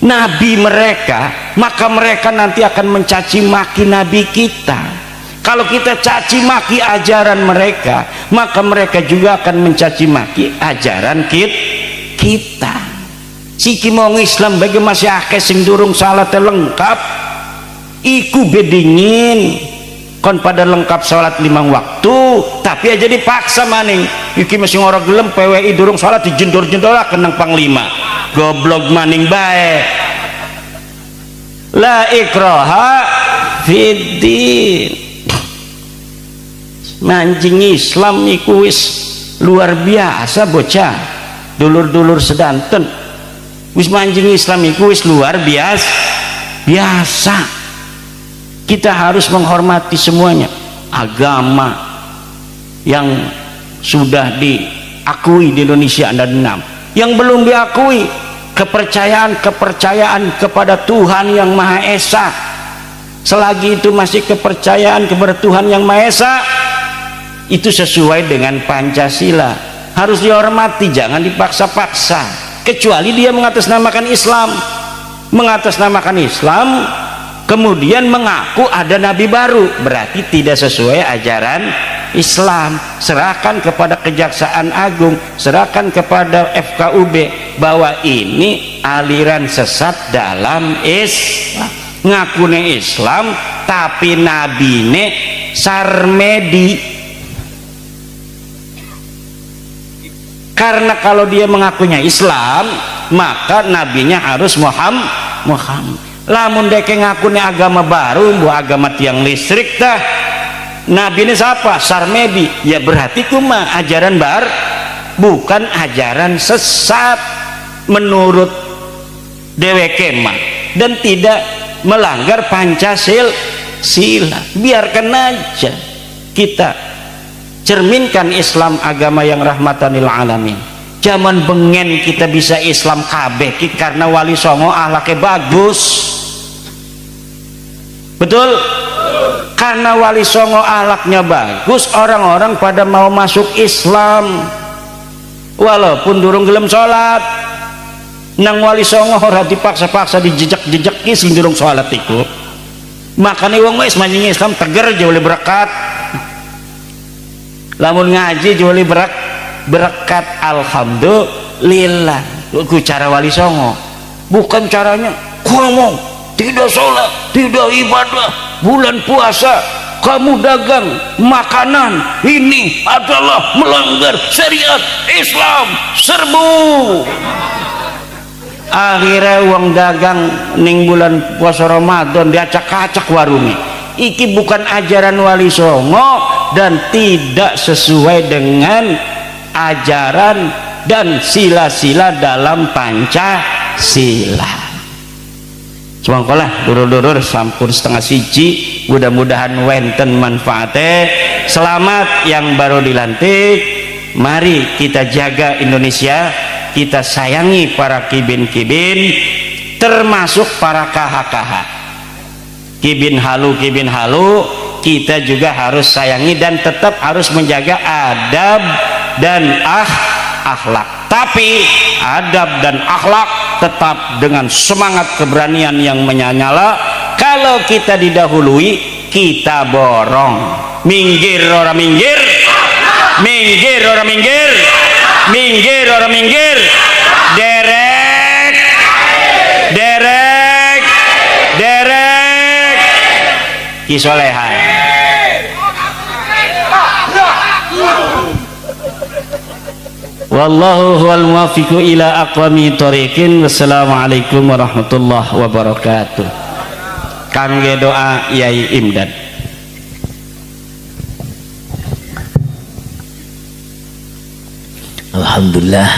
nabi mereka, maka mereka nanti akan mencaci maki nabi kita. Kalau kita caci maki ajaran mereka, maka mereka juga akan mencaci maki ajaran kita. Siki mau Islam bagi masih akeh sing durung salat lengkap, iku bedingin kon pada lengkap salat 5 waktu, tapi aja dipaksa maning. Iki masih ngorok gelem PWI durung salat dijendor-jendor kenang panglima. Goblok maning bae. La ikraha fiddin. Mancing Islam iku wis luar biasa bocah. Dulur-dulur sedanten. Wis mancing Islam iku wis luar biasa. Kita harus menghormati semuanya. Agama yang sudah diakui di Indonesia ada 6. Yang belum diakui, kepercayaan kepada Tuhan yang Maha Esa. Selagi itu masih kepercayaan kepada Tuhan yang Maha Esa, itu sesuai dengan Pancasila, harus dihormati, jangan dipaksa-paksa. Kecuali dia mengatasnamakan Islam, kemudian mengaku ada nabi baru, berarti tidak sesuai ajaran Islam. Serahkan kepada Kejaksaan Agung, serahkan kepada FKUB bahwa ini aliran sesat dalam Islam. Ngakune Islam tapi nabine Sarmedi. Karena kalau dia mengakunya Islam, maka nabinya harus Muhammad. Lamun deke ngakune agama baru, agama tiang listrik tah, nabi ini siapa? Sarmedi. Ya berarti kuma ajaran baru, bukan ajaran sesat menurut dheweke mah, dan tidak melanggar Pancasila. Biarkan aja, kita cerminkan Islam agama yang rahmatan lil alamin. Zaman bengen kita bisa Islam kabeh karena Wali Songo ahlaknya bagus. Betul? Karena Wali Songo ahlaknya bagus, orang-orang pada mau masuk Islam walaupun durung gelem sholat. Nang Wali Songo ora dipaksa-paksa, dijejak-jejak sing durung sholat iku. Makanya wong wis manjing Islam teger jauh lebih berkat. Lamun ngaji jauh lebih berkat. Alhamdulillah. Ku cara Wali Songo, bukan caranya ngomong tidak sholat, tidak ibadah, bulan puasa kamu dagang makanan, ini adalah melanggar syariat Islam, serbu. Akhirnya uang dagang ning bulan puasa Ramadan diacak-acak warungnya. Iki bukan ajaran Wali Songo dan tidak sesuai dengan ajaran dan sila-sila dalam Pancasila. Semangkolah durur-durur sampun 1:30, mudah-mudahan wenten manfaatnya. Selamat yang baru dilantik. Mari kita jaga Indonesia, kita sayangi para kibin-kibin, termasuk para kaha-kaha. Kibin halu kita juga harus sayangi dan tetap harus menjaga adab dan akhlak. Tapi adab dan akhlak tetap dengan semangat keberanian yang menyala. Kalau kita didahului, kita borong. Minggir orang minggir, minggir orang minggir, minggir orang minggir, derek, derek, derek, kisolehan. Wallahu huwal muwaffiqu ila aqwami thoriqin. Wassalamualaikum warahmatullahi wabarakatuh. Kangge doa Yai Imdad. Alhamdulillah,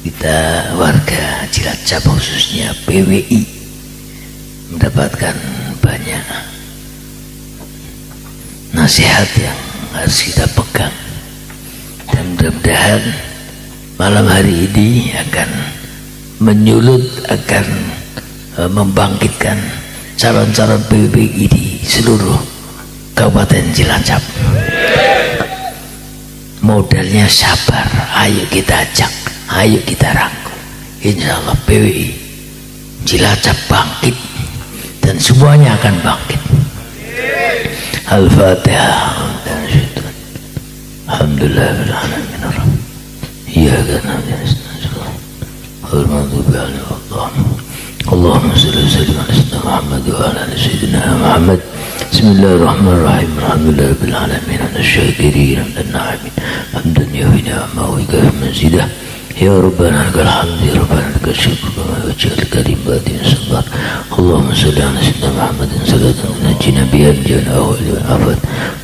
kita warga Cilacap khususnya PWI mendapatkan banyak nasihat yang harus kita pegang, dan mudah-mudahan malam hari ini akan menyulut, akan membangkitkan calon-calon PBBI di seluruh Kabupaten Cilacap. Modalnya sabar, ayo kita ajak, ayo kita rangkul. Insya Allah PBI Cilacap bangkit dan semuanya akan bangkit. Al-Fatihah. Alhamdulillahirrahmanirrahim. Iyyaka na'budu wa iyyaka nasta'in. Allahumma shalli wa sallim ala sayyidina Muhammad wa ala ali sayyidina Muhammad. Bismillahirrahmanirrahim. Alhamdulillahirabbil alamin. Asy-syakirin dan na'imin. Hamdan yufi ni'amahu wa yukafi mazidah. Ya Rabbana lakal hamdu ya Rabbana lakal syukru kama wajhal karim batin sabar. Allahumma shalli ala sayyidina Muhammadin salatan tunajjina biha min jami'il ahwali wal afat.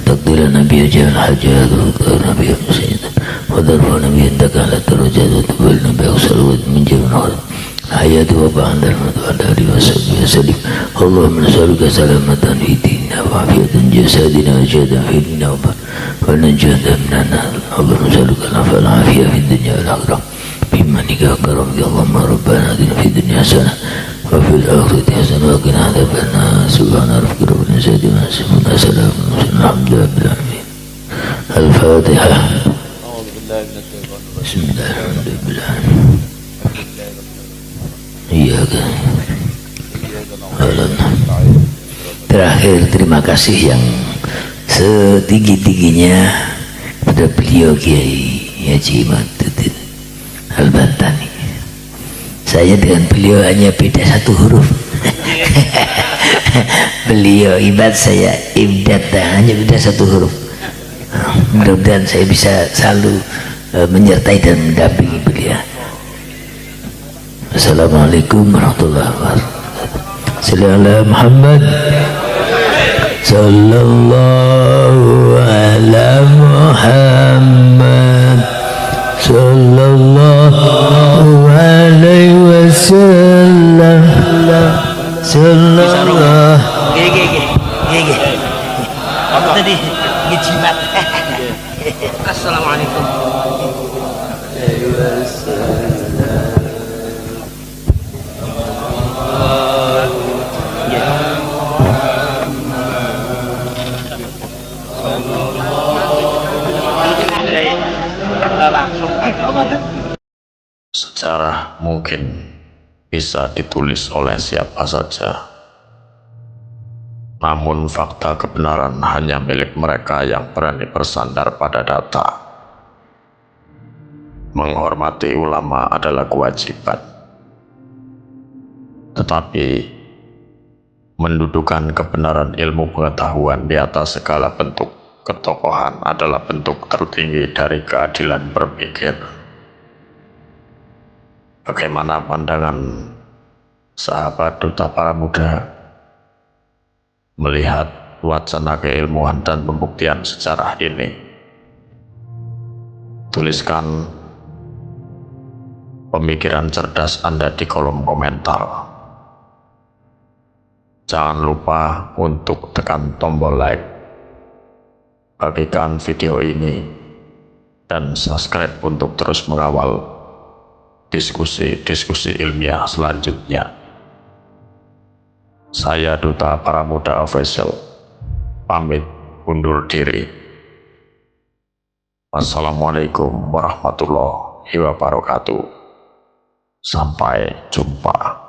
Taqdirana biha jami'al hajat wa tuqdirna biha musayyidan. Wa darfana biha indaka ala darajat wa tubalna biha salawat min jami'il ahwali. Hayat wa ba'da al-madu ala alihi wa sahbihi wa sallim. Allahumma nas'aluka salamatan fi dinina wa afiyatan jasadina wa jahadan fi dinina wa najatan minan nar. Allahumma nas'aluka al-afwa wal afiyah fi dunya wal akhirah. بمنك وكرمك اللهم ربنا آتنا في الدنيا حسنة وفي الآخرة حسنة وقنا عذاب النار. سبحان ربك رب العزة عما يصفون وسلام على المرسلين الحمد لله رب العالمين. الفاتحة. بسم الله الرحمن الرحيم. إياك Terakhir terima kasih yang setinggi-tingginya pada beliau Kiai Haji Maduddin Al-Bantani. Saya dengan beliau hanya beda satu huruf. Beliau Ibad, saya Ibdat, hanya beda satu huruf. Mudah-mudahan saya bisa selalu menyertai dan mendampingi beliau. Assalamualaikum warahmatullahi wabarakatuh. Sallallahu Muhammad sallallahu ala Muhammad sallallahu alaihi wasallam. Sallallahu apa tadi? Ngejimat. Assalamualaikum. Sejarah mungkin bisa ditulis oleh siapa saja, namun fakta kebenaran hanya milik mereka yang berani bersandar pada data. Menghormati ulama adalah kewajiban, tetapi mendudukan kebenaran ilmu pengetahuan di atas segala bentuk ketokohan adalah bentuk tertinggi dari keadilan berpikir. Bagaimana pandangan sahabat Duta Para Muda melihat wacana keilmuan dan pembuktian sejarah ini? Tuliskan pemikiran cerdas Anda di kolom komentar. Jangan lupa untuk tekan tombol like, bagikan video ini, dan subscribe untuk terus mengawal diskusi-diskusi ilmiah selanjutnya. Saya Duta Para Muda Official pamit undur diri. Wassalamualaikum warahmatullahi wabarakatuh. Sampai jumpa.